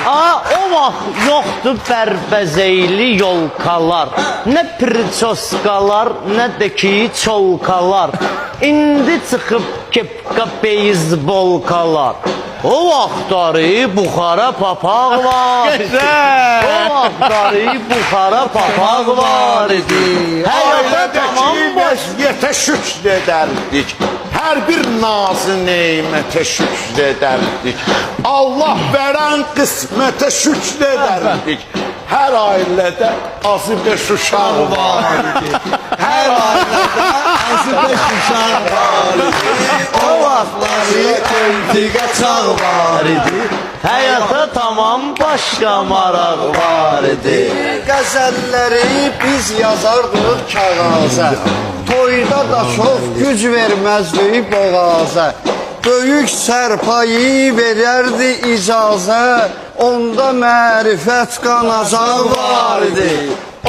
O vaxt yoxdur bərbəzeyli yolkalar, nə pirçoskalar, nə də ki çolkalar. İndi çıxıb kepka beyzbolkalar. O vaxtları Buxara papaq var idi. O vaxtları Buxara papaq var idi. Vəziyyətə şükr edərdik. Hər bir nazı neymətə şükr edərdik. Allah verən qismətə şükr edərdik. Hər ailədə azı 5 uşaq var idi. Hər ailədə azı 5 uşaq var idi. O vaxtları öntiqə çağ var idi. Həyata tamam başqa maraq var idi. Qəzəlləri biz yazardıq kağaza. Toyda da çox güc verməzdi boğaza. Böyük sərpayı verərdi icazə. Onda mərifət qanacaq var idi.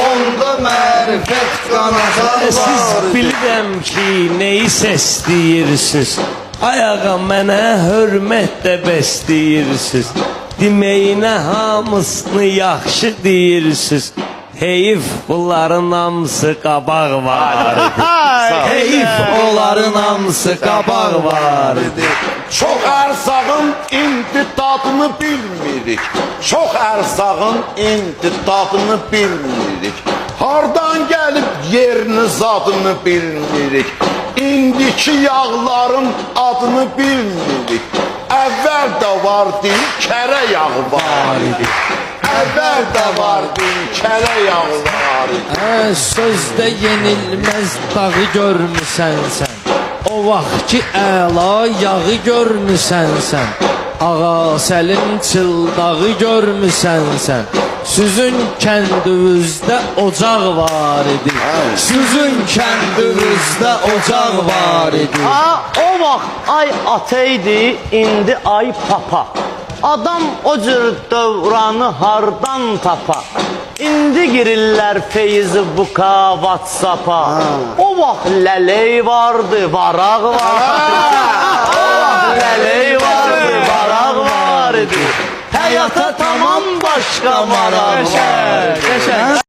Onda mərifət qanacaq var idi. Siz bilirəm ki, neyi səsləyirsiniz. Ayağa mənə hörmət də bəsləyirsiz. Deməyinə hamısını yaxşı deyirsiniz. Heyif bunların hamısı qabaq var idi. Heyif onların hamısı qabaq var idi. Çox ərzağın indi dadını bilmirik. Çox ərzağın indi dadını bilmirik. Hardan gəlib yerini zadını bilmirik. İndiki yağların adını bilmirik. Əvvəl də vardı kərə yağı var idi. Əvvəl də vardı kərə yağı var idi. Sözdə yenilməz dağı görmüsən sən. O vaxt ki əla yağı görmüsən sən. Ağa Səlim çıldağı görmüsən sən. Sizin kəndinizdə ocaq var idi. Sizin kəndinizdə ocaq var idi. O vaxt ay ata idi, indi ay papa. Adam o cür dövranı hardan tapa? İndi girirlər Facebook'a, WhatsApp'a. O vaxt ləley vardı, varaq vardı. O vaxt ləley vardı, varaq vardı. Həyata tamam başqa maraq var.